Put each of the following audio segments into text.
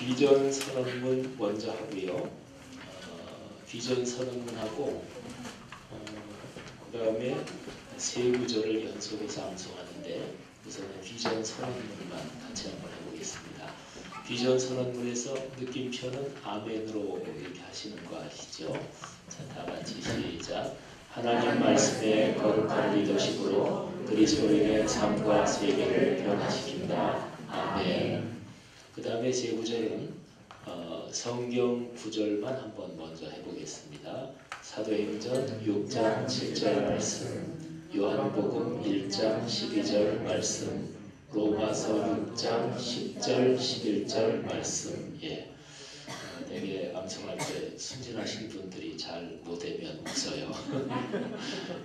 비전 선언문 먼저 하고요. 비전 선언문하고 그 다음에 세 구절을 연속해서 암송하는데 우선은 비전 선언문만 같이 한번 해보겠습니다. 비전 선언문에서 느낌표는 아멘으로 이렇게 하시는 거 아시죠? 자, 다 같이 시작. 하나님 말씀의 거룩한 리더십으로 그리스도인의 삶과 세계를 변화시킨다. 아멘. 그 다음에 세 구절은 성경 구절만 한번 먼저 해보겠습니다. 사도행전 6장 7절 말씀, 요한복음 1장 12절 말씀, 로마서 6장 10절 11절 말씀. 되게 암송할 때 순진하신 분들이 잘 못하면 웃어요.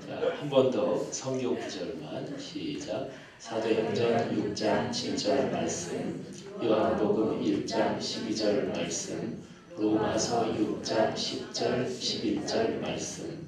자, 한 번 더 성경 구절만 시작. 사도행전 6장 7절 말씀, 요한복음 1장 12절 말씀, 로마서 6장 10절 11절 말씀.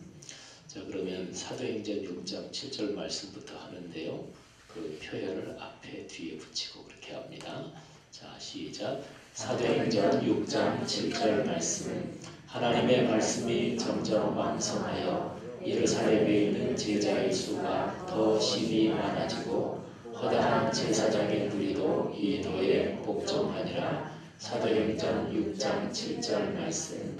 자, 그러면 사도행전 6장 7절 말씀부터 하는데요. 그 표현을 앞에 뒤에 붙이고 그렇게 합니다. 자, 시작. 사도행전 6장 7절 말씀, 하나님의 말씀이 점점 왕성하여 예루살렘에 있는 제자의 수가 더 심히 많아지고 허다한 제사장의 무리도 이 도에 복종하니라. 사도행전 6장 7절 말씀,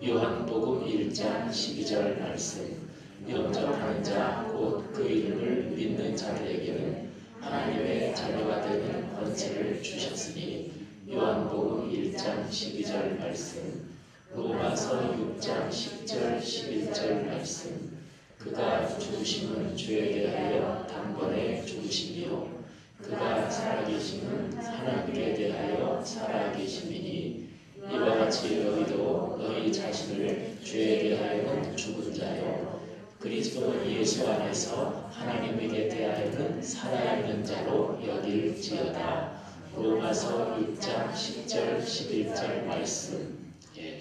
요한복음 1장 12절 말씀, 영접하는 자 곧 그 이름을 믿는 자들에게는 하나님의 자녀가 되는 권세를 주셨으니. 요한복음 1장 12절 말씀, 로마서 6장 10절 11절 말씀, 그가 죽으심은 죄에 대하여 단번에 죽으심이요 그가 살아계심은 하나님께 대하여 살아계심이니. 이와 같이 너희도 너희 자신을 죄에 대하여는 죽은 자요 그리스도 예수 안에서 하나님에게 대하여는 살아있는 자로 여길지어다. 로마서 6장 10절 11절 말씀.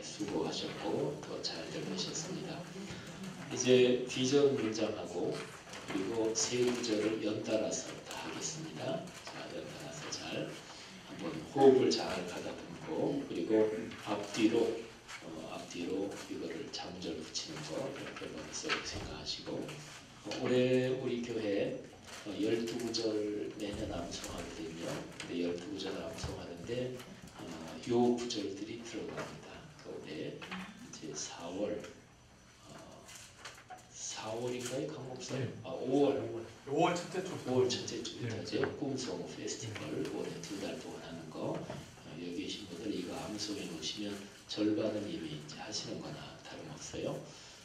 수고하셨고 더 잘 들으셨습니다. 이제 비전 문장하고 그리고 세 구절을 연달아서 다 하겠습니다. 자, 연달아서 잘 한번 호흡을 잘 가다듬고 그리고 앞뒤로 이거를 장절 붙이는 거 이렇게 먼저 생각하시고 올해 우리 교회 12구절 매년 암송하거든요. 근데 12구절 암송하는데 요 구절들이 들어갑니다. 올해 이제 4월인가요? 강목사님? 5월 첫째 주. 5월 첫째 주부터 꿈송 페스티벌 올해 2달 동안 하는 거 여기 계신 분들 이거 암송해 놓으시면 절반은 이미 이제 하시는 거나 다름없어요.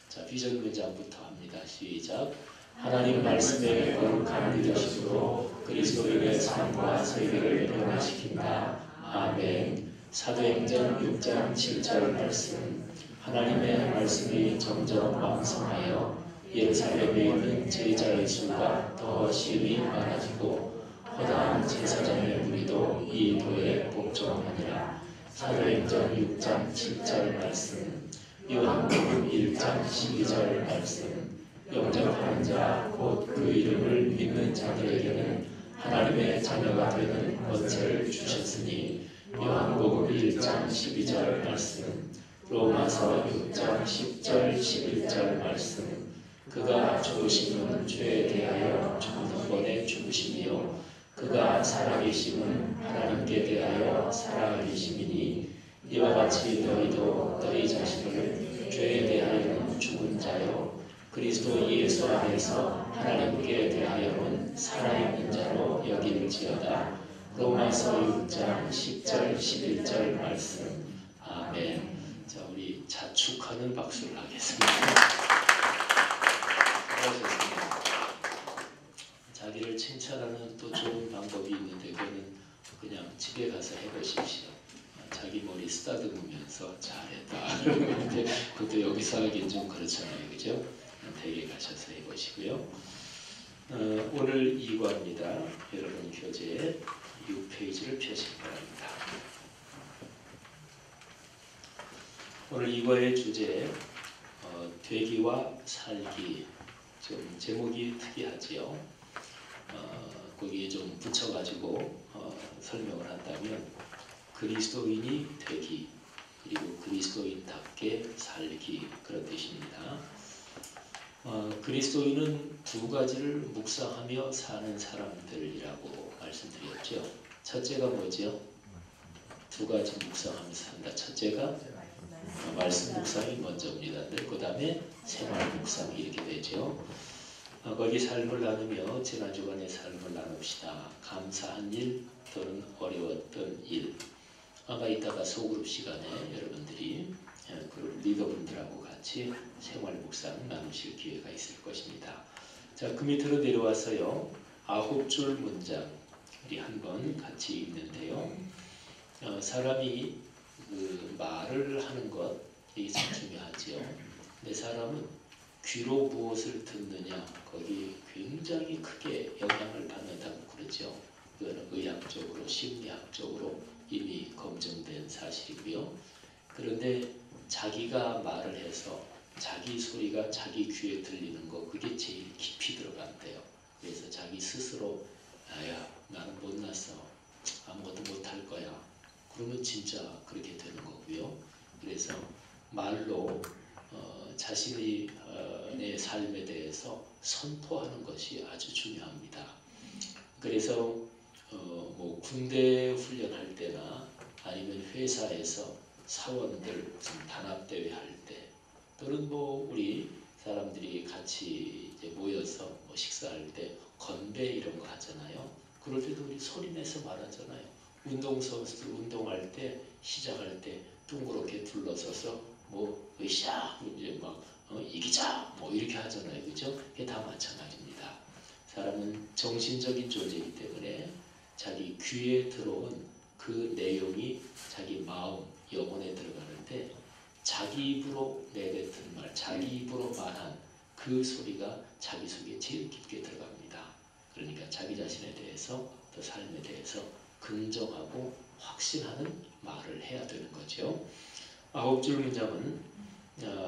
자, 비전 문장부터 합니다. 시작. 하나님 말씀의 거룩한 리더십으로 그리스도인의 삶과 세계를 변화시킨다. 아멘. 사도행전 6장 7절 말씀, 하나님의 말씀이 점점 왕성하여 예루살렘에 있는 제자의 수가 더 심히 많아지고 허다한 제사장의 무리도 이 도에 복종하니라. 사도행전 6장 7절 말씀, 요한복음 1장 12절 말씀, 영접하는 자 곧 그 이름을 믿는 자들에게는 하나님의 자녀가 되는 권세를 주셨으니. 요한복음 1장 12절 말씀, 로마서 6장 10절 11절 말씀, 그가 죽으심은 죄에 대하여 죽는 번에 죽으심이요 그가 살아계심은 하나님께 대하여 살아계심이니. 이와 같이 너희도 너희 자신을 죄에 대하여는 죽은 자요 그리스도 예수 안에서 하나님께 대하여는 살아있는 자로 여길지어다. 로마서 6장 10절 11절 말씀. 아멘. 자, 우리 자축하는 박수를 하겠습니다. 수고하셨습니다. 자기를 칭찬하는 또 좋은 방법이 있는데 그거는 그냥 집에 가서 해보십시오. 자기 머리 쓰다듬으면서 잘했다. 근데 그것도 여기서 하긴 좀 그렇잖아요, 그죠? 댁에 가셔서 해보시고요. 오늘 2과입니다. 여러분 교재 6페이지를 펴시기 바랍니다. 오늘 2과의 주제 되기와 살기. 좀 제목이 특이하지요. 거기에 좀 붙여가지고 설명을 한다면 그리스도인이 되기, 그리고 그리스도인답게 살기, 그런 뜻입니다. 그리스도인은 두 가지를 묵상하며 사는 사람들이라고 말씀드렸죠. 첫째가 뭐죠? 두 가지 묵상하며 산다. 첫째가 말씀 묵상이 먼저입니다. 그 다음에 생활 묵상이 이렇게 되죠. 거기 삶을 나누며 지난 주간의 삶을 나눕시다. 감사한 일 또는 어려웠던 일. 아마 이따가 소그룹 시간에 여러분들이 그 리더분들하고 같이 생활 묵상 나누실 기회가 있을 것입니다. 자, 그 밑으로 내려와서요. 9줄 문장 우리 한번 같이 읽는데요. 사람이 그 말을 하는 것 이게 참 중요하죠. 근데 사람은 귀로 무엇을 듣느냐 거기 굉장히 크게 영향을 받는다고 그러죠. 그거는 의학적으로 심리학적으로 이미 검증된 사실이고요. 그런데 자기가 말을 해서 자기 소리가 자기 귀에 들리는 거 그게 제일 깊이 들어간대요. 그래서 자기 스스로 아야 나는 못났어 아무것도 못할 거야 그러면 진짜 그렇게 되는 거고요. 그래서 말로 자신의 내 삶에 대해서 선포하는 것이 아주 중요합니다. 그래서 뭐 군대 훈련할 때나 아니면 회사에서 사원들 단합대회 할 때 또는 뭐 우리 사람들이 같이 이제 모여서 뭐 식사할 때 건배 이런 거 하잖아요. 그럴 때도 우리 소리 내서 말하잖아요. 운동선수들 운동할 때 시작할 때 둥그렇게 둘러서서 뭐 으쌰 이제 막 이기자 뭐 이렇게 하잖아요. 그죠? 그게 다 마찬가지입니다. 사람은 정신적인 존재이기 때문에 자기 귀에 들어온 그 내용이 자기 마음, 영혼에 들어가는데 자기 입으로 내뱉은 말, 자기 입으로 말한 그 소리가 자기 속에 제일 깊게 들어갑니다. 그러니까 자기 자신에 대해서 또 삶에 대해서 긍정하고 확신하는 말을 해야 되는 거죠. 9줄 문장은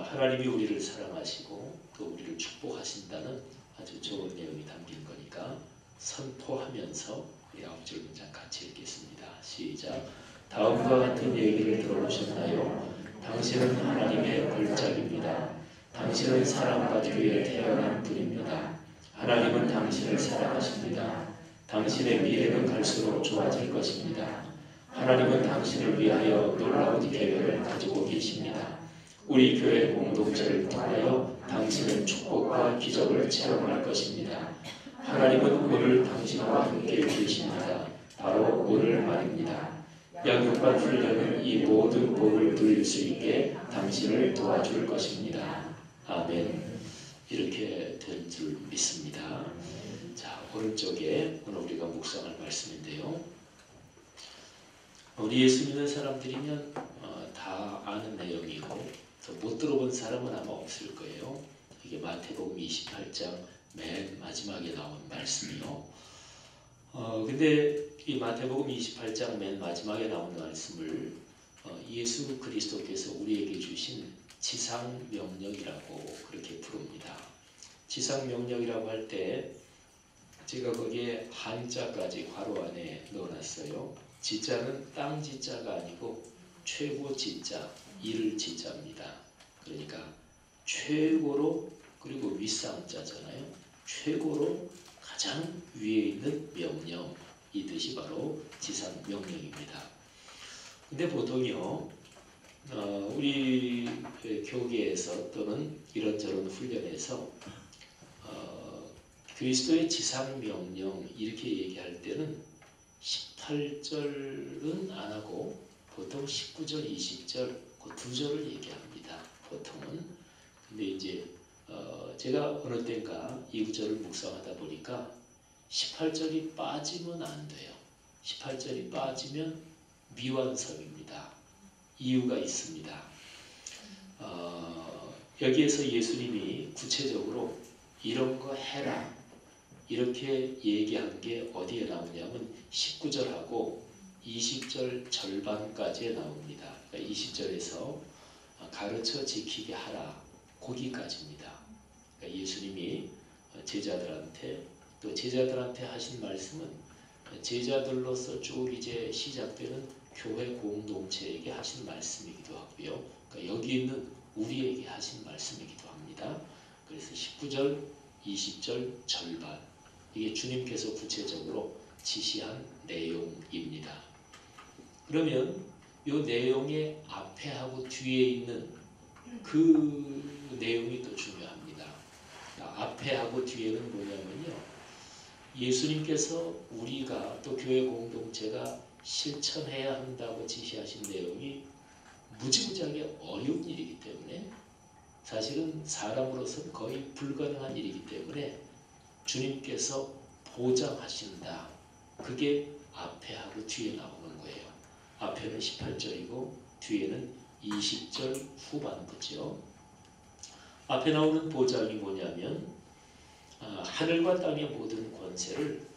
하나님이 우리를 사랑하시고 또 우리를 축복하신다는 아주 좋은 내용이 담긴 거니까 선포하면서 우리 9줄 문장 같이 읽겠습니다. 시작. 다음과 같은 얘기를 들어보셨나요? 당신은 하나님의 걸작입니다. 당신은 사랑받기 위해 태어난 분입니다. 하나님은 당신을 사랑하십니다. 당신의 미래는 갈수록 좋아질 것입니다. 하나님은 당신을 위하여 놀라운 계획을 가지고 계십니다. 우리 교회 공동체를 통하여 당신은 축복과 기적을 체험할 것입니다. 하나님은 오늘 당신과 함께 계십니다. 바로 오늘 말입니다. 양육과 훈련은 이 모든 복을 누릴 수 있게 당신을 도와줄 것입니다. 아멘. 이렇게 된 줄 믿습니다. 자, 오른쪽에 오늘 우리가 묵상할 말씀인데요. 우리 예수 믿는 사람들이면 다 아는 내용이고 또 못 들어본 사람은 아마 없을 거예요. 이게 마태복음 28장 맨 마지막에 나온 말씀이요. 근데 이 마태복음 28장 맨 마지막에 나온 말씀을 예수 그리스도께서 우리에게 주신 지상명령이라고 그렇게 부릅니다. 지상명령이라고 할 때 제가 거기에 한자까지 괄호 안에 넣어놨어요. 지자는 땅 지자가 아니고 최고 지자, 이를 지자입니다. 그러니까 최고로 그리고 윗상자잖아요. 최고로 가장 위에 있는 명령, 이 뜻이 바로 지상명령입니다. 근데 보통요 우리 교계에서 또는 이런저런 훈련에서 그리스도의 지상명령 이렇게 얘기할 때는 18절은 안 하고 보통 19절, 20절 그 두 절을 얘기합니다. 보통은. 근데 이제 제가 어느 때인가 이 구절을 묵상하다 보니까 18절이 빠지면 안 돼요. 18절이 빠지면 미완성입니다. 이유가 있습니다. 여기에서 예수님이 구체적으로 이런 거 해라 이렇게 얘기한 게 어디에 나오냐면 19절하고 20절 절반까지에 나옵니다. 그러니까 20절에서 가르쳐 지키게 하라 거기까지입니다. 그러니까 예수님이 제자들한테 또 제자들한테 하신 말씀은 제자들로서 쭉 이제 시작되는 교회 공동체에게 하신 말씀이기도 하고요. 그러니까 여기 있는 우리에게 하신 말씀이기도 합니다. 그래서 19절, 20절 절반 이게 주님께서 구체적으로 지시한 내용입니다. 그러면 이 내용의 앞에 하고 뒤에 있는 그 내용이 또 중요합니다. 앞에 하고 뒤에는 뭐냐면요. 예수님께서 우리가 또 교회 공동체가 실천해야 한다고 지시하신 내용이 무지무지하게 어려운 일이기 때문에 사실은 사람으로서는 거의 불가능한 일이기 때문에 주님께서 보장하신다. 그게 앞에 하고 뒤에 나오는 거예요. 앞에는 18절이고 뒤에는 20절 후반부죠. 앞에 나오는 보장이 뭐냐면 하늘과 땅의 모든 권세를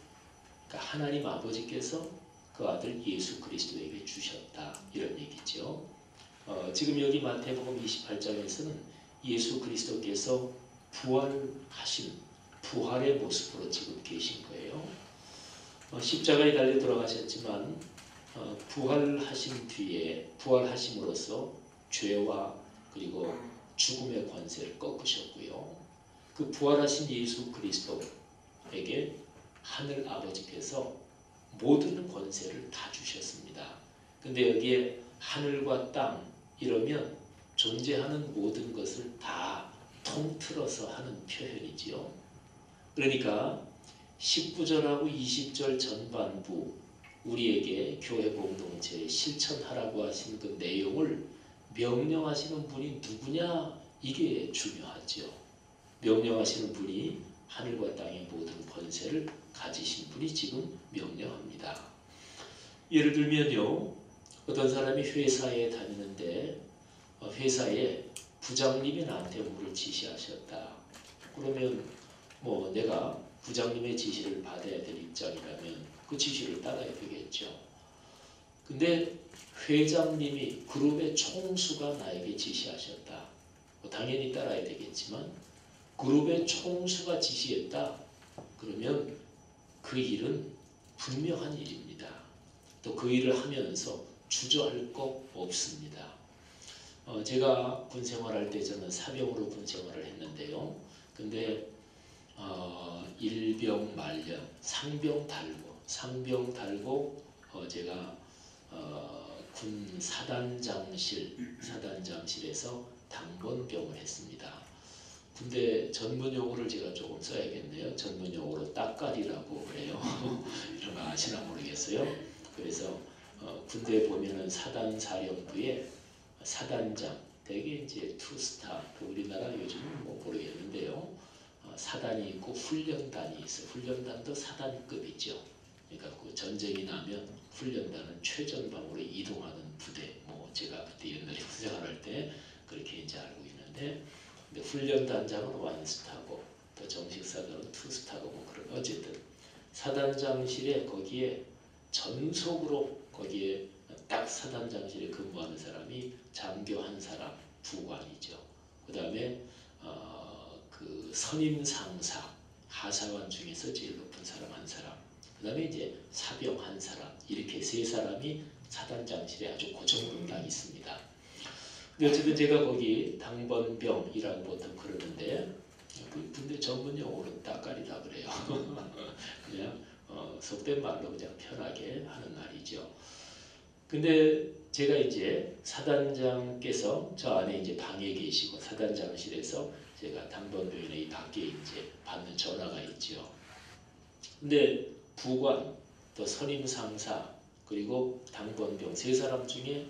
그러니까 하나님 아버지께서 그 아들 예수 그리스도에게 주셨다. 이런 얘기죠. 지금 여기 마태복음 28장에서는 예수 그리스도께서 부활하신 부활의 모습으로 지금 계신 거예요. 십자가에 달려 돌아가셨지만 부활하신 뒤에 부활하심으로써 죄와 그리고 죽음의 권세를 꺾으셨고요. 그 부활하신 예수 그리스도에게 하늘 아버지께서 모든 권세를 다 주셨습니다. 근데 여기에 하늘과 땅 이러면 존재하는 모든 것을 다 통틀어서 하는 표현이지요. 그러니까 19절하고 20절 전반부 우리에게 교회 공동체에 실천하라고 하신 그 내용을 명령하시는 분이 누구냐? 이게 중요하죠. 명령하시는 분이 하늘과 땅의 모든 권세를 가지신 분이 지금 명령합니다. 예를 들면요. 어떤 사람이 회사에 다니는데 회사에 부장님이 나한테 뭐를 지시하셨다. 그러면 뭐 내가 부장님의 지시를 받아야 될 입장이라면 그 지시를 따라야 되겠죠. 근데 회장님이 그룹의 총수가 나에게 지시하셨다. 뭐 당연히 따라야 되겠지만 그룹의 총수가 지시했다. 그러면 그 일은 분명한 일입니다. 또 그 일을 하면서 주저할 거 없습니다. 제가 군 생활할 때 저는 사병으로 군 생활을 했는데요. 근데 일병 말년, 상병 달고 제가 군 사단장실에서 당번병을 했습니다. 근데 전문 용어를 제가 조금 써야겠네요. 전문 용어로 따까리라고 그래요. 이런 거 아시나 모르겠어요. 그래서 군대에 보면은 사단사령부에 사단장, 대개 이제 투스타, 우리나라 요즘은 뭐 모르겠는데요. 사단이 있고 훈련단이 있어요. 훈련단도 사단급이죠. 그러니까 그 전쟁이 나면 훈련단은 최전방으로 이동하는 부대. 뭐 제가 그때 옛날에 군생활할 때 그렇게 이제 알고 있는데, 근데 훈련단장은 원스타고 또 정식 사단은 투스타고 뭐 그런 어쨌든 사단장실에 거기에 전속으로 거기에 딱 사단장실에 근무하는 사람이 장교 한 사람, 부관이죠. 그 다음에 그 선임 상사, 하사관 중에서 제일 높은 사람 한 사람, 그 다음에 이제 사병 한 사람, 이렇게 세 사람이 사단장실에 아주 고정으로 딱 있습니다. 근데 어쨌든 제가 거기 당번병이라고 보통 그러는데, 근데 전문 용어로 따까리다 그래요. 그냥 속된 말로 그냥 편하게 하는 말이죠. 근데 제가 이제 사단장께서 저 안에 이제 방에 계시고 사단장실에서 제가 당번병이나 이 밖에 이제 받는 전화가 있죠. 근데 부관, 또 선임 상사, 그리고 당번병 세 사람 중에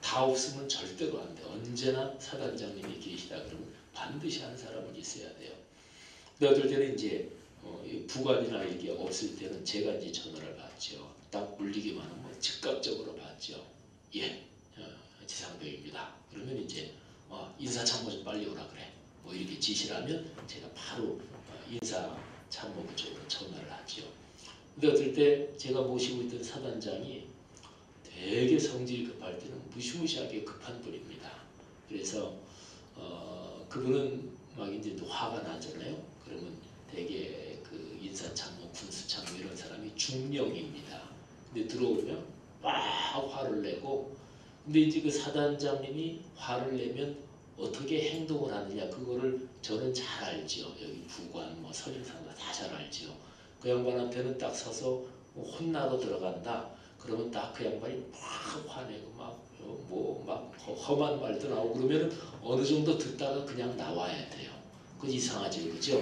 다 없으면 절대로 안 돼. 언제나 사단장님이 계시다 그러면 반드시 한 사람은 있어야 돼요. 근데 어떨 때는 이제 부관이나 이게 없을 때는 제가 이제 전화를 받죠. 딱 울리기만 하면 즉각적으로 받죠. 예, 지상병입니다. 그러면 이제 인사참모 좀 빨리 오라 그래. 뭐 이렇게 지시를 하면 제가 바로 인사참모부 쪽으로 전화를 하죠. 근데 어떨 때 제가 모시고 있던 사단장이 되게 성질이 급할 때는 무시무시하게 급한 분입니다. 그래서 그분은 막 이제 화가 나잖아요. 그러면 되게 그 인사참모, 군수참모 이런 사람이 중령입니다. 근데 들어오면 막 화를 내고, 근데 이제 그 사단장님이 화를 내면 어떻게 행동을 하느냐, 그거를 저는 잘 알지요. 여기 부관 뭐 선임사가 다 잘 알지요. 그 양반한테는 딱 서서 혼나러 들어간다 그러면 딱 그 양반이 막 화내고 막 험한 말도 나오고 그러면 어느 정도 듣다가 그냥 나와야 돼요. 그건 이상하지, 그죠?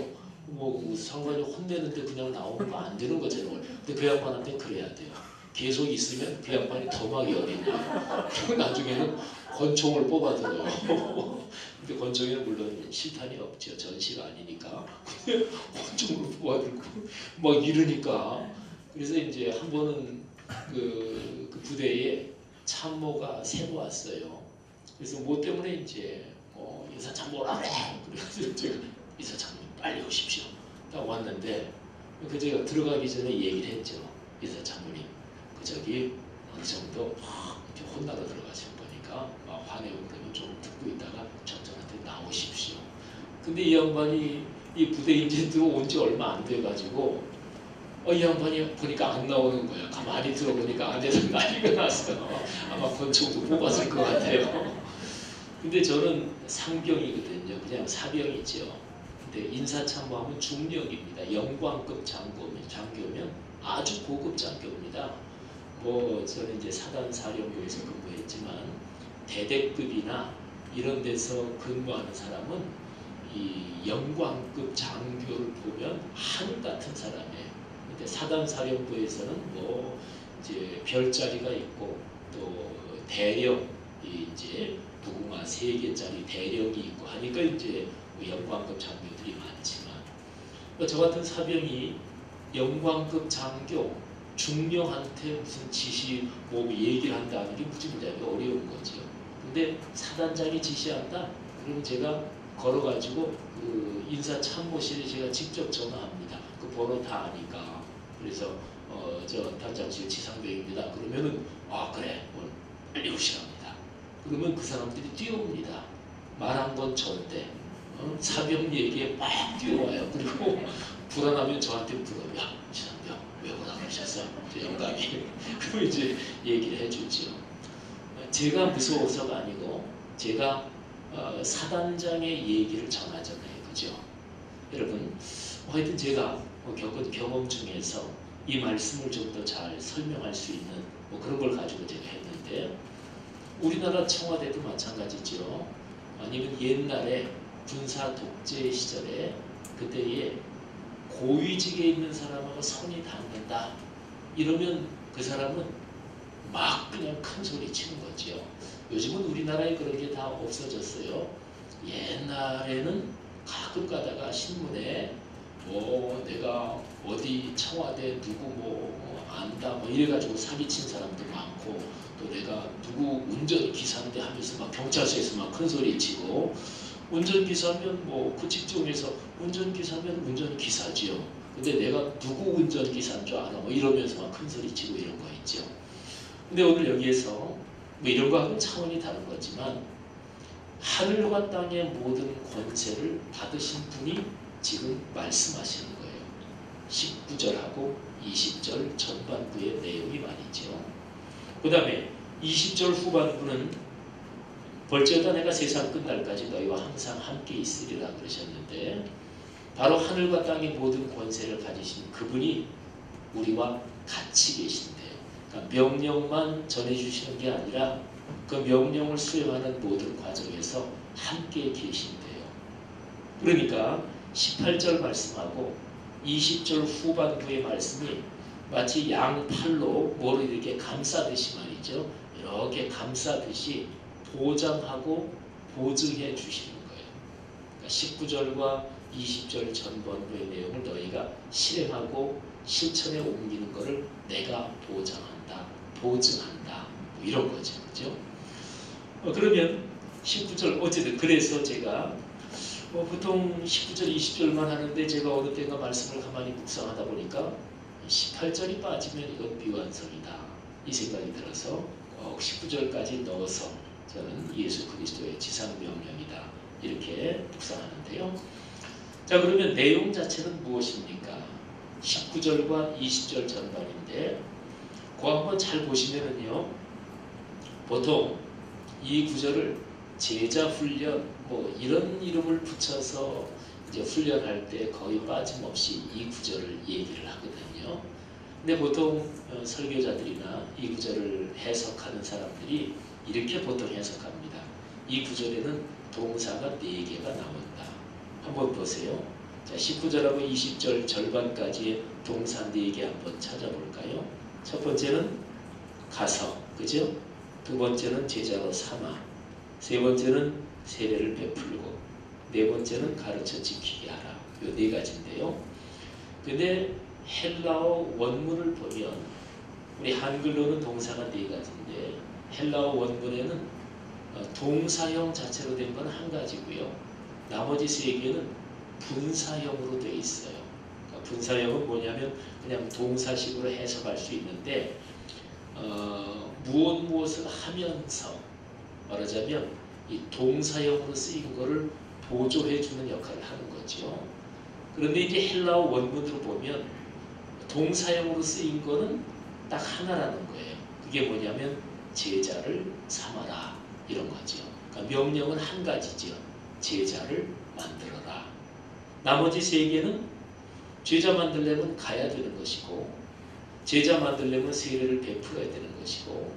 뭐 상관이 혼내는데 그냥 나오면 안 되는 거잖아요. 근데 그 양반한테 그래야 돼요. 계속 있으면 그 양반이 더 막 열이 나요. 그리고 나중에는 권총을 뽑아들어요. 근데 권총에는 물론 실탄이 없죠. 전시가 아니니까. 근데 권총을 뽑아들고 막 이러니까. 그래서 이제 한 번은 그 부대에 참모가 새로 왔어요. 그래서 뭐 때문에 이제 인사참모라 그래. 그래서 제가 인사참모 빨리 오십시오. 딱 왔는데 그 제가 들어가기 전에 얘기를 했죠. 인사참모님, 그 저기 어느 정도 막 이렇게 혼나러 들어가신 거니까 막 화내고 그러면 좀 듣고 있다가 저한테 나오십시오. 근데 이 양반이 이 부대 이제 들어온 지 얼마 안 돼가지고 이 양반이 보니까 안 나오는 거야. 가만히 들어보니까 안에서 난리가 났어요. 아마 권총도 뽑았을 것 같아요. 근데 저는 상병이거든요. 그냥 사병이죠. 근데 인사참모하면 중령입니다. 영광급 장교면 아주 고급 장교입니다. 뭐 저는 이제 사단사령부에서 근무했지만 대대급이나 이런 데서 근무하는 사람은 이 영광급 장교를 보면 하늘 같은 사람이에요. 근데 사단사령부에서는 뭐 이제 별자리가 있고 또 대령 이제 무궁화 3개짜리 대령이 있고 하니까 이제 영광급 장교들이 많지만 저 같은 사병이 영광급 장교 중령한테 무슨 지시 뭐 얘기를 한다는 게 무지무지하게 어려운 거죠. 근데 사단장이 지시한다? 그럼 제가 걸어가지고 그 인사참모실에 제가 직접 전화합니다. 그 번호 다 아니까. 그래서 저 단장실 지상병입니다. 그러면은 그래 오늘 빨리 오시랍니다. 그러면 그 사람들이 뛰어옵니다. 말한 건 전대. 사병 얘기에 막 뛰어와요. 그리고 불안하면 저한테 물어요. 야, 지상병 왜 오라가셨어? 영감이. 그럼 이제 얘기를 해주죠. 제가 무서워서가 아니고 제가 사단장의 얘기를 전하잖아요. 그죠? 여러분, 하여튼 제가 겪은 경험 중에서 이 말씀을 좀 더 잘 설명할 수 있는 뭐 그런 걸 가지고 제가 했는데, 우리나라 청와대도 마찬가지죠. 아니면 옛날에 군사 독재 시절에 그때에 고위직에 있는 사람하고 선이 닿는다 이러면 그 사람은 막 그냥 큰 소리 치는 거죠. 요즘은 우리나라에 그런 게 다 없어졌어요. 옛날에는 가끔 가다가 신문에 뭐 내가 어디 청와대 누구 뭐 안다 뭐 이래가지고 사기친 사람도 많고, 또 내가 누구 운전기사인데 하면서 막 경찰서에서 막 큰 소리 치고, 운전기사면 뭐 그 직종에서 운전기사면 운전기사지요. 근데 내가 누구 운전기사인 줄 알아 뭐 이러면서 막 큰 소리 치고 이런 거 있죠. 근데 오늘 여기에서 뭐 이런 거하고는 차원이 다른 거지만 하늘과 땅의 모든 권세를 받으신 분이 지금 말씀하시는 거예요. 19절하고 20절 전반부의 내용이 말이죠. 그 다음에 20절 후반부는 벌저다 내가 세상 끝날까지 너희와 항상 함께 있으리라 그러셨는데, 바로 하늘과 땅의 모든 권세를 가지신 그분이 우리와 같이 계신데요. 그러니까 명령만 전해주시는 게 아니라 그 명령을 수행하는 모든 과정에서 함께 계신데요. 그러니까 18절 말씀하고 20절 후반부의 말씀이 마치 양팔로 뭐를 이렇게 감싸듯이 말이죠. 이렇게 감싸듯이 보장하고 보증해 주시는 거예요. 그러니까 19절과 20절 전반부의 내용을 너희가 실행하고 실천에 옮기는 것을 내가 보장한다, 보증한다, 뭐 이런 거죠. 그죠? 그러면 19절 어쨌든 그래서 제가 보통 19절, 20절만 하는데 제가 어느 때가 말씀을 가만히 묵상하다 보니까 18절이 빠지면 이건 미완성이다 이 생각이 들어서 19절까지 넣어서 저는 예수 그리스도의 지상명령이다 이렇게 묵상하는데요. 자, 그러면 내용 자체는 무엇입니까? 19절과 20절 전반인데 그거 한번 잘 보시면은요, 보통 이 구절을 제자 훈련 뭐 이런 이름을 붙여서 이제 훈련할 때 거의 빠짐없이 이 구절을 얘기를 하거든요. 근데 보통 설교자들이나 이 구절을 해석하는 사람들이 이렇게 보통 해석합니다. 이 구절에는 동사가 4개가 나온다. 한번 보세요. 자, 19절하고 20절 절반까지의 동사 4개 한번 찾아볼까요? 첫 번째는 가서, 그죠? 두 번째는 제자로 삼아, 세 번째는 세례를 베풀고, 네 번째는 가르쳐 지키게 하라. 요 4가지인데요. 근데 헬라어 원문을 보면 우리 한글로는 동사가 4가지인데 헬라어 원문에는 동사형 자체로 된 건 1가지고요. 나머지 3개는 분사형으로 되어 있어요. 그러니까 분사형은 뭐냐면 그냥 동사식으로 해석할 수 있는데 무엇을 하면서 말하자면 이 동사형으로 쓰인 거를 보조해주는 역할을 하는 거죠. 그런데 이제 헬라어 원문으로 보면 동사형으로 쓰인 거는 딱 하나라는 거예요. 그게 뭐냐면 제자를 삼아라 이런 거죠. 그러니까 명령은 1가지죠. 제자를 만들어라. 나머지 3개는 제자 만들려면 가야 되는 것이고, 제자 만들려면 세례를 베풀어야 되는 것이고,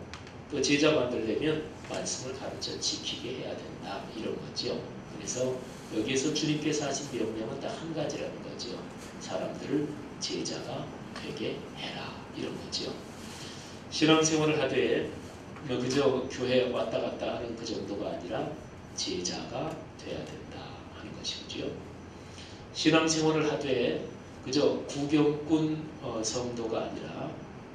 또 제자 만들려면 말씀을 가르쳐 지키게 해야 된다 이런 거죠. 그래서 여기에서 주님께서 하신 명령은 딱 1가지라는 거죠. 사람들을 제자가 되게 해라 이런 거죠. 신앙생활을 하되 그저 교회 왔다 갔다 하는 그 정도가 아니라 제자가 돼야 된다 하는 것이죠. 신앙생활을 하되 그저 구경꾼 성도가 아니라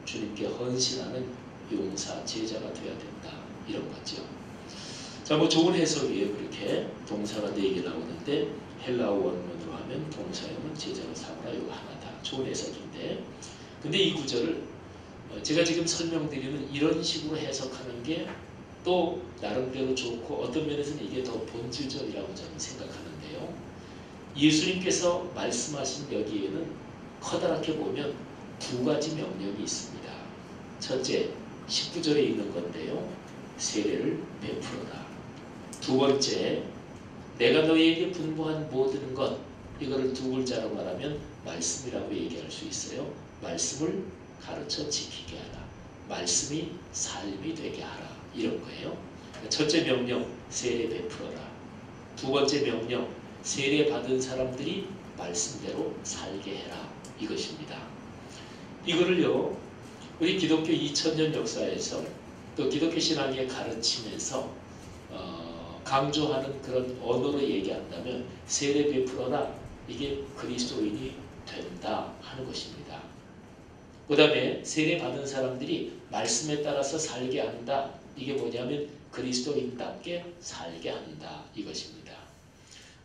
주님께 헌신하는 용사 제자가 돼야 된다 이런 거죠. 자, 뭐 좋은 해석이에요. 그렇게 동사가 4개 나오는데 헬라어 원문으로 하면 동사형은 제자로 삼으라 이거 하나다. 좋은 해석인데, 근데 이 구절을 제가 지금 설명드리는 이런 식으로 해석하는 게 또 나름대로 좋고 어떤 면에서는 이게 더 본질적이라고 저는 생각하는데요. 예수님께서 말씀하신 여기에는 커다랗게 보면 2가지 명령이 있습니다. 첫째, 19절에 있는 건데요. 세례를 베풀어라. 두 번째, 내가 너희에게 분부한 모든 것, 이거를 2글자로 말하면 말씀이라고 얘기할 수 있어요. 말씀을 가르쳐 지키게 하라. 말씀이 삶이 되게 하라. 이런 거예요. 첫째 명령, 세례 베풀어라. 두 번째 명령, 세례 받은 사람들이 말씀대로 살게 해라. 이것입니다. 이거를요, 우리 기독교 2000년 역사에서 또 기독교 신학의 가르침에서 강조하는 그런 언어로 얘기한다면 세례 베풀어라, 이게 그리스도인이 된다 하는 것입니다. 그 다음에 세례 받은 사람들이 말씀에 따라서 살게 한다. 이게 뭐냐면 그리스도인답게 살게 한다 이것입니다.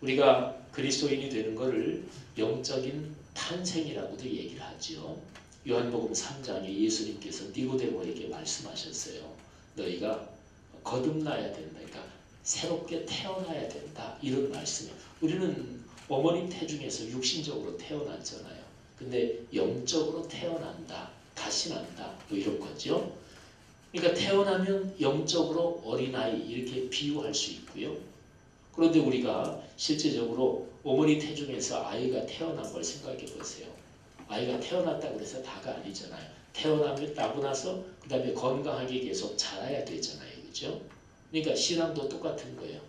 우리가 그리스도인이 되는 것을 영적인 탄생이라고도 얘기를 하죠. 요한복음 3장에 예수님께서 니고데모에게 말씀하셨어요. 너희가 거듭나야 된다. 그러니까 새롭게 태어나야 된다. 이런 말씀이에요. 우리는 어머님 태중에서 육신적으로 태어났잖아요. 근데 영적으로 태어난다. 다시 난다. 뭐 이런 거죠. 그러니까 태어나면 영적으로 어린아이 이렇게 비유할 수 있고요. 그런데 우리가 실제적으로 어머니 태중에서 아이가 태어난 걸 생각해 보세요. 아이가 태어났다고 해서 다가 아니잖아요. 태어나면 나고 나서 그 다음에 건강하게 계속 자라야 되잖아요. 그죠? 그러니까 신앙도 똑같은 거예요.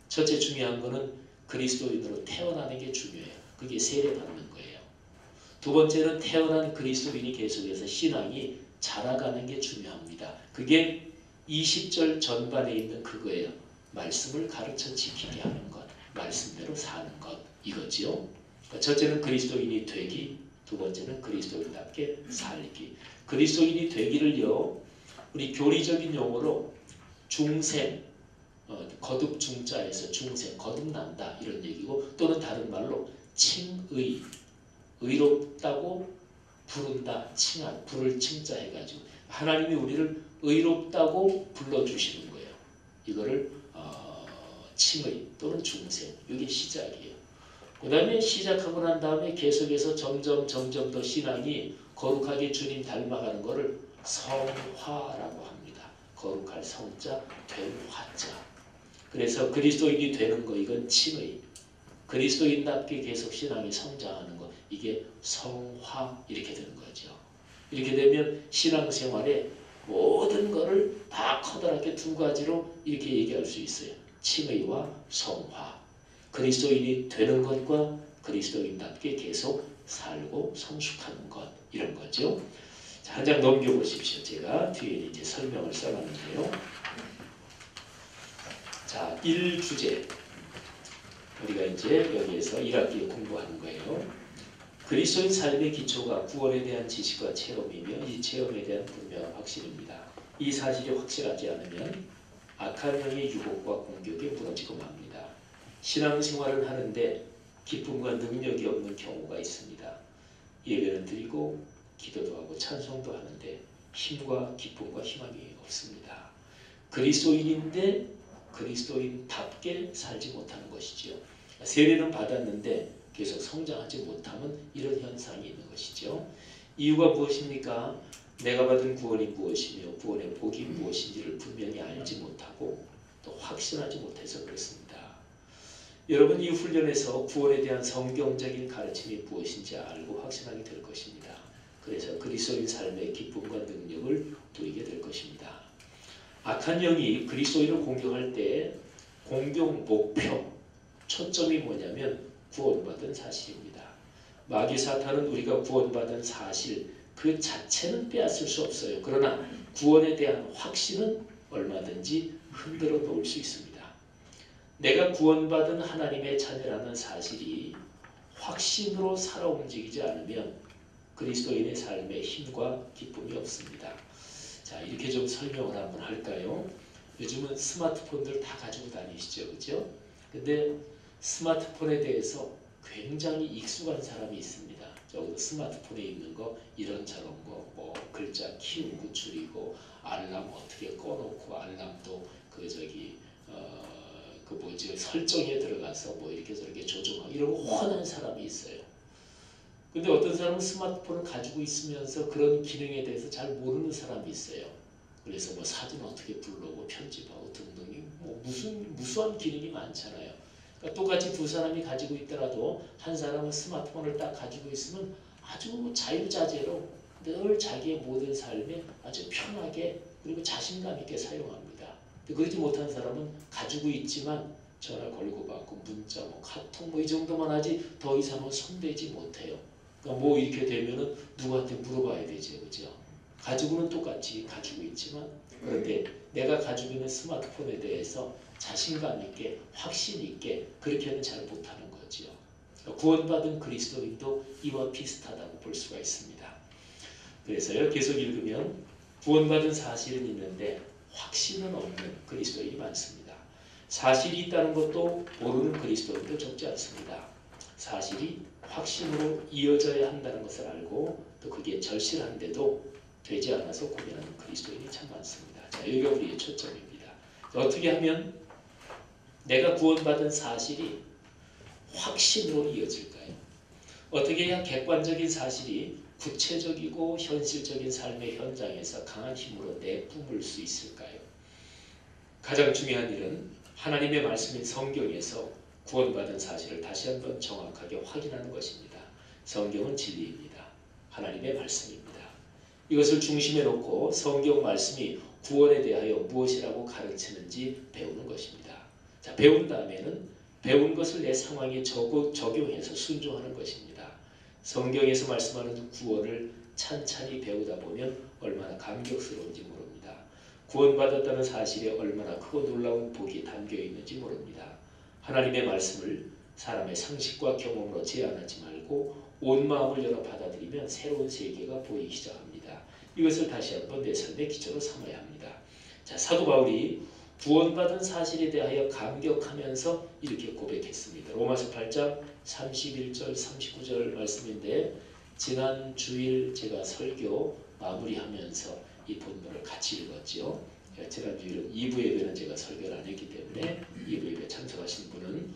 첫째 중요한 거는 그리스도인으로 태어나는 게 중요해요. 그게 세례 받는 거예요. 두 번째는 태어난 그리스도인이 계속해서 신앙이 자라가는 게 중요합니다. 그게 20절 전반에 있는 그거예요. 말씀을 가르쳐 지키게 하는 것, 말씀대로 사는 것, 이거지요. 그러니까 첫째는 그리스도인이 되기, 두 번째는 그리스도인답게 살기. 그리스도인이 되기를요, 우리 교리적인 용어로 중생, 거듭 중자에서 중생, 거듭난다 이런 얘기고, 또는 다른 말로 칭의, 의롭다고 부른다, 칭한, 불을 칭자해가지고 하나님이 우리를 의롭다고 불러주시는 거예요. 이거를 칭의 또는 중생, 이게 시작이에요. 그 다음에 시작하고 난 다음에 계속해서 점점 더 신앙이 거룩하게 주님 닮아가는 거를 성화라고 합니다. 거룩할 성자, 된 화자. 그래서 그리스도인이 되는 거 이건 칭의. 그리스도인답게 계속 신앙이 성장하는 거 이게 성화 이렇게 되는 거죠. 이렇게 되면 신앙생활에 모든 거를 다 커다랗게 두 가지로 이렇게 얘기할 수 있어요. 칭의와 성화. 그리스도인이 되는 것과 그리스도인답게 계속 살고 성숙하는 것 이런 거죠. 한 장 넘겨보십시오. 제가 뒤에 이제 설명을 써놨는데요. 자, 1주제. 우리가 이제 여기에서 1학기에 공부하는 거예요. 그리스도인 삶의 기초가 구원에 대한 지식과 체험이며 이 체험에 대한 분명한 확신입니다. 이 사실이 확실하지 않으면 악한 영의 유혹과 공격에 무너지고 맙니다. 신앙생활을 하는데 기쁨과 능력이 없는 경우가 있습니다. 예배는 드리고 기도도 하고 찬송도 하는데 힘과 기쁨과 희망이 없습니다. 그리스도인인데 그리스도인답게 살지 못하는 것이지요. 세례는 받았는데 계속 성장하지 못하면 이런 현상이 있는 것이죠. 이유가 무엇입니까? 내가 받은 구원이 무엇이며 구원의 복이 무엇인지를 분명히 알지 못하고 또 확신하지 못해서 그렇습니다. 여러분 이 훈련에서 구원에 대한 성경적인 가르침이 무엇인지 알고 확신하게 될 것입니다. 그래서 그리스도인 삶의 기쁨과 능력을 누리게 될 것입니다. 악한 영이 그리스도인을 공격할 때 공격 목표, 초점이 뭐냐면 구원받은 사실입니다. 마귀 사탄은 우리가 구원받은 사실 그 자체는 빼앗을 수 없어요. 그러나 구원에 대한 확신은 얼마든지 흔들어 놓을 수 있습니다. 내가 구원받은 하나님의 자녀라는 사실이 확신으로 살아 움직이지 않으면 그리스도인의 삶에 힘과 기쁨이 없습니다. 자, 이렇게 좀 설명을 한번 할까요? 요즘은 스마트폰들 다 가지고 다니시죠, 그죠? 근데 스마트폰에 대해서 굉장히 익숙한 사람이 있습니다. 저도 스마트폰에 있는 거 이런저런 거 뭐 글자 키우고 줄이고 알람 어떻게 꺼놓고 알람도 설정에 들어가서 뭐 이렇게 저렇게 조정하고 이러고 훤한 사람이 있어요. 근데 어떤 사람은 스마트폰을 가지고 있으면서 그런 기능에 대해서 잘 모르는 사람이 있어요. 그래서 뭐 사진 어떻게 불러오고 편집하고 등등이 뭐 무수한 기능이 많잖아요. 그러니까 똑같이 두 사람이 가지고 있더라도 한 사람은 스마트폰을 딱 가지고 있으면 아주 자유자재로 늘 자기의 모든 삶에 아주 편하게 그리고 자신감 있게 사용합니다. 그러지 못한 사람은 가지고 있지만 전화 걸고 받고 문자 뭐 카톡 뭐 이 정도만 하지 더 이상은 손대지 못해요. 그러니까 뭐 이렇게 되면은 누구한테 물어봐야 되죠, 그죠? 가지고는 똑같이 가지고 있지만 그런데 내가 가지고 있는 스마트폰에 대해서 자신감 있게 확신 있게 그렇게는 잘 못하는 거죠. 구원받은 그리스도인도 이와 비슷하다고 볼 수가 있습니다. 그래서요 계속 읽으면 구원받은 사실은 있는데 확신은 없는 그리스도인이 많습니다. 사실이 있다는 것도 모르는 그리스도인도 적지 않습니다. 사실이 확신으로 이어져야 한다는 것을 알고 또 그게 절실한데도 되지 않아서 고민하는 그리스도인이 참 많습니다. 자, 여기가 우리의 초점입니다. 어떻게 하면 내가 구원받은 사실이 확신으로 이어질까요? 어떻게 해야 객관적인 사실이 구체적이고 현실적인 삶의 현장에서 강한 힘으로 내뿜을 수 있을까요? 가장 중요한 일은 하나님의 말씀인 성경에서 구원받은 사실을 다시 한번 정확하게 확인하는 것입니다. 성경은 진리입니다. 하나님의 말씀입니다. 이것을 중심에 놓고 성경 말씀이 구원에 대하여 무엇이라고 가르치는지 배우는 것입니다. 자, 배운 다음에는 배운 것을 내 상황에 적용해서 순종하는 것입니다. 성경에서 말씀하는 구원을 찬찬히 배우다 보면 얼마나 감격스러운지 모릅니다. 구원받았다는 사실에 얼마나 크고 놀라운 복이 담겨 있는지 모릅니다. 하나님의 말씀을 사람의 상식과 경험으로 제한하지 말고 온 마음을 열어 받아들이면 새로운 세계가 보이기 시작합니다. 이것을 다시 한번 내 삶의 기초로 삼아야 합니다. 자, 사도 바울이 구원받은 사실에 대하여 감격하면서 이렇게 고백했습니다. 로마서 8장 31절 39절 말씀인데 지난 주일 제가 설교 마무리하면서 이 본문을 같이 읽었죠. 지난 주일은 2부 예배는 제가 설교를 안 했기 때문에 2부 예배 참석하신 분은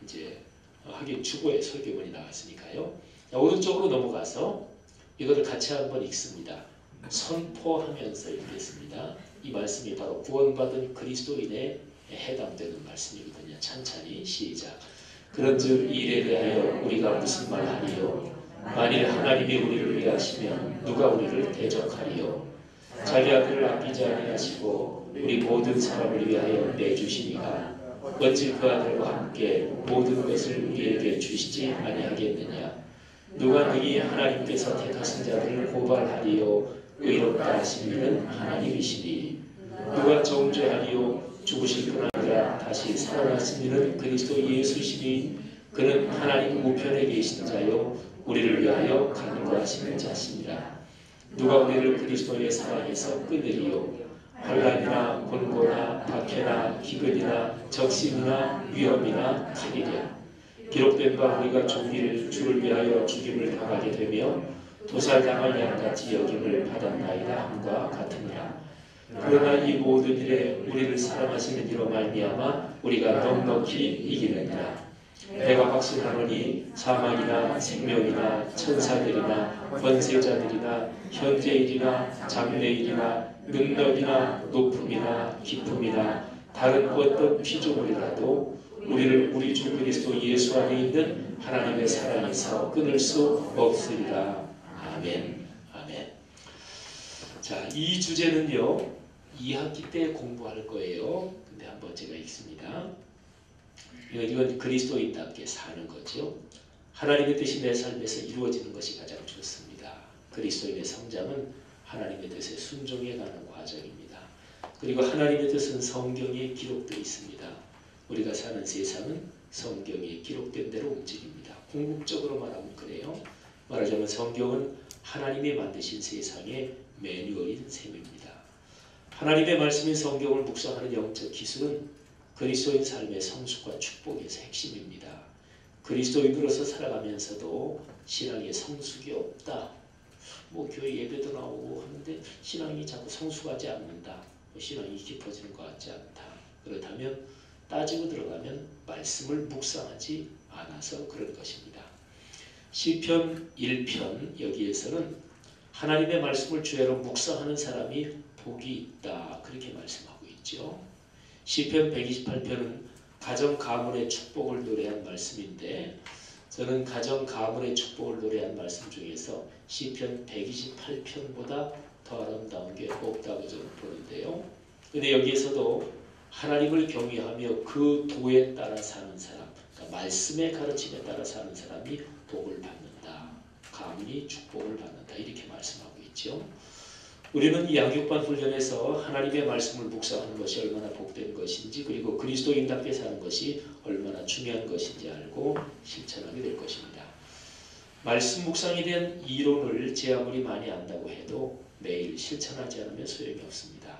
이제 하긴 주보에 설교문이 나왔으니까요. 자, 오른쪽으로 넘어가서 이것을 같이 한번 읽습니다. 선포하면서 읽겠습니다. 이 말씀이 바로 구원받은 그리스도인에 해당되는 말씀이거든요. 찬찬히 시작. 그런즉 이에 대하여 우리가 무슨 말하리요? 만일 하나님이 우리를 위하시면 누가 우리를 대적하리요? 자기 아들을 아끼지 아니하시고 우리 모든 사람을 위하여 내주시니가 어찌 그 아들과 함께 모든 것을 우리에게 주시지 아니하겠느냐? 누가 능히 하나님께서 택하신 자들을 고발하리요? 의롭다 하신 이는 하나님이시니 누가 정죄하리요? 죽으실 뿐 아니라 다시 살아나신 이는 그리스도 예수시니 그는 하나님 우편에 계신 자요 우리를 위하여 간구하시는 자시니라. 누가 우리를 그리스도의 사랑에서 끊으리요? 환난이나 곤고나 박해나 기근이나 적신이나 위험이나 칼이랴. 기록된 바 우리가 종일 주를 위하여 죽임을 당하게 되며 도살당할 양같이 여김을 받았나이다 함과 같으니라. 그러나 이 모든 일에 우리를 사랑하시는 이로 말미암아 우리가 넉넉히 이기느니라. 내가 확신하노니 사망이나 생명이나 천사들이나 권세자들이나 현재일이나 장래일이나 능력이나 높음이나 깊음이나 다른 어떤 피조물이라도 우리를 우리 주 그리스도 예수 안에 있는 하나님의 사랑에서 끊을 수 없으리라. 아멘. 아멘. 자, 이 주제는요 2학기 때 공부할 거예요. 근데 한번 제가 읽습니다. 이건 그리스도인답게 사는 거죠. 하나님의 뜻이 내 삶에서 이루어지는 것이 가장 좋습니다. 그리스도인의 성장은 하나님의 뜻에 순종해가는 과정입니다. 그리고 하나님의 뜻은 성경에 기록되어 있습니다. 우리가 사는 세상은 성경에 기록된 대로 움직입니다. 궁극적으로 말하면 그래요. 말하자면 성경은 하나님이 만드신 세상의 매뉴얼인 셈입니다. 하나님의 말씀인 성경을 묵상하는 영적 기술은 그리스도인 삶의 성숙과 축복에서 핵심입니다. 그리스도인으로서 살아가면서도 신앙의 성숙이 없다. 교회 예배도 나오고 하는데 신앙이 자꾸 성숙하지 않는다. 신앙이 깊어지는 것 같지 않다. 그렇다면 따지고 들어가면 말씀을 묵상하지 않아서 그런 것입니다. 시편 1편 여기에서는 하나님의 말씀을 주야로 묵상하는 사람이 복이 있다. 그렇게 말씀하고 있죠. 시편 128편은 가정 가문의 축복을 노래한 말씀인데 저는 가정 가문의 축복을 노래한 말씀 중에서 시편 128편보다 더 아름다운 게 없다고 저는 보는데요. 근데 여기에서도 하나님을 경외하며 그 도에 따라 사는 사람, 그러니까 말씀의 가르침에 따라 사는 사람이 복을 받는다. 가문이 축복을 받는다. 이렇게 말씀하고 있죠. 우리는 이 양육반 훈련에서 하나님의 말씀을 묵상하는 것이 얼마나 복된 것인지 그리고 그리스도인답게 사는 것이 얼마나 중요한 것인지 알고 실천하게 될 것입니다. 말씀 묵상에 대한 이론을 제 아무리 많이 안다고 해도 매일 실천하지 않으면 소용이 없습니다.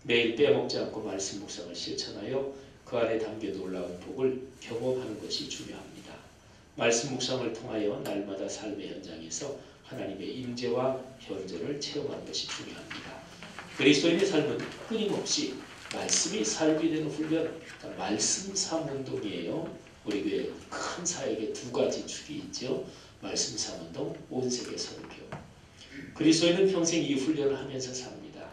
매일 빼먹지 않고 말씀 묵상을 실천하여 그 안에 담겨 놀라운 복을 경험하는 것이 중요합니다. 말씀 묵상을 통하여 날마다 삶의 현장에서 하나님의 임재와 현존을 체험하는 것이 중요합니다. 그리스도인의 삶은 끊임없이 말씀이 삶이 되는 훈련, 그러니까 말씀 삼운동이에요. 우리 교회 큰 사역에 두 가지 축이 있죠. 말씀 삼운동, 온세계 선교. 그리스도인은 평생 이 훈련을 하면서 삽니다.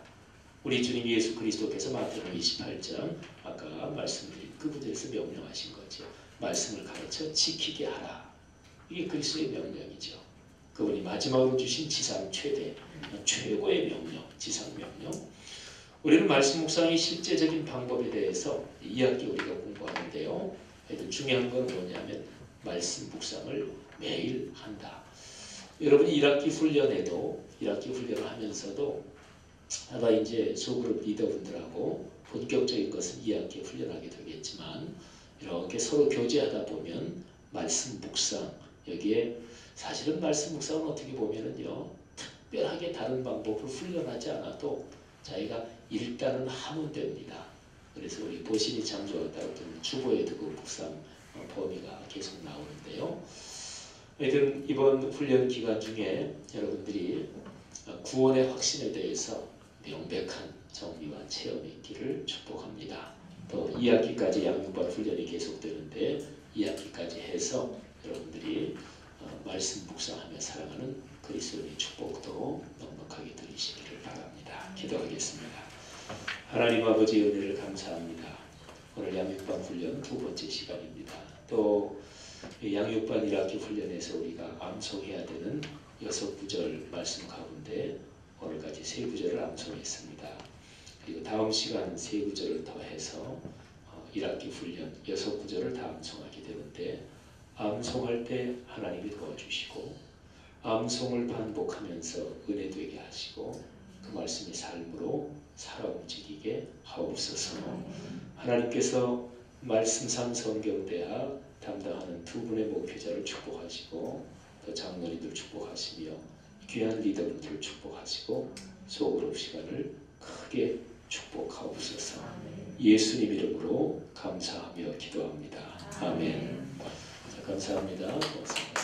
우리 주님 예수 그리스도께서 마태복음 28장 아까 말씀드린 그 구절에서 명령하신 거죠. 말씀을 가르쳐 지키게 하라. 이게 그리스도의 명령이죠. 그분이 마지막으로 주신 지상 최고의 명령, 지상 명령. 우리는 말씀 묵상의 실제적인 방법에 대해서 2학기 우리가 공부하는데요. 하여튼 중요한 건 뭐냐면 말씀 묵상을 매일 한다. 여러분이 1학기 훈련을 하면서도 아마 이제 소그룹 리더분들하고 본격적인 것은 2학기에 훈련하게 되겠지만 이렇게 서로 교제하다 보면 말씀 묵상 여기에 사실은 말씀 묵상은 어떻게 보면은요 특별하게 다른 방법을 훈련하지 않아도 자기가 일단은 하면 됩니다. 그래서 우리 보신이 창조하다는 주보에 두고 묵상 범위가 계속 나오는데요. 하여튼 이번 훈련 기간 중에 여러분들이 구원의 확신에 대해서 명백한 정리와 체험이 있기를 축복합니다. 또 2학기까지 양육반 훈련이 계속되는데 2학기까지 해서 여러분들이 말씀 묵상하며 살아가는 그리스도의 축복도 넉넉하게 누리시기를 바랍니다. 기도하겠습니다. 하나님 아버지 은혜를 감사합니다. 오늘 양육반 훈련 두 번째 시간입니다. 또 양육반 1학기 훈련에서 우리가 암송해야 되는 6구절 말씀 가운데 오늘까지 3구절을 암송했습니다. 그리고 다음 시간 3구절을 더해서 1학기 훈련 6구절을 다 암송하게 되는데 암송할 때 하나님이 도와주시고 암송을 반복하면서 은혜 되게 하시고 그 말씀이 삶으로 살아 움직이게 하옵소서. 하나님께서 말씀상 성경대학 담당하는 두 분의 목회자를 축복하시고 또 장로님들 축복하시며 귀한 리더분들을 축복하시고 소그룹 시간을 크게 축복하옵소서. 예수님 이름으로 감사하며 기도합니다. 아멘. 자, 감사합니다. 고맙습니다.